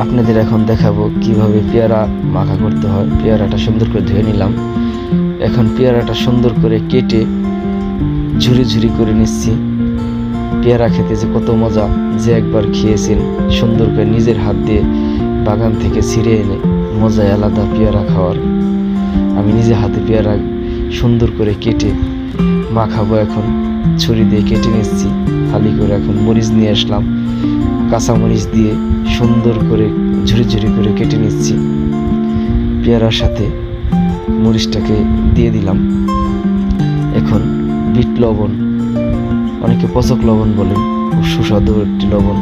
আপনাদের এখন দেখাবো কিভাবে পেয়ারা মাখা করতে হয়। পেয়ারাটা সুন্দর করে ধুয়ে নিলাম। এখন পেয়ারাটা সুন্দর করে কেটে ঝুরি ঝুরি করে নিচ্ছি। পেয়ারা খেতে যে কত মজা, যে একবার খেয়েছেন সুন্দর করে নিজের হাত দিয়ে বাগান থেকে ছিঁড়ে এনে মজাই আলাদা পেয়ারা খাওয়ার। আমি নিজে হাতে পেয়ারা সুন্দর করে কেটে মাখাবো। এখন ছুরি দিয়ে কেটে নিচ্ছি ফালি করে। এখন মরিচ নিয়ে আসলাম, কাঁচা মরিচ দিয়ে সুন্দর করে ঝুরি ঝুরি করে কেটে নিচ্ছি। পেয়ারার সাথে মরিচটাকে দিয়ে দিলাম। এখন বিট লবণ, অনেকে পচক লবণ বলেন, খুব সুস্বাদু একটি লবণ।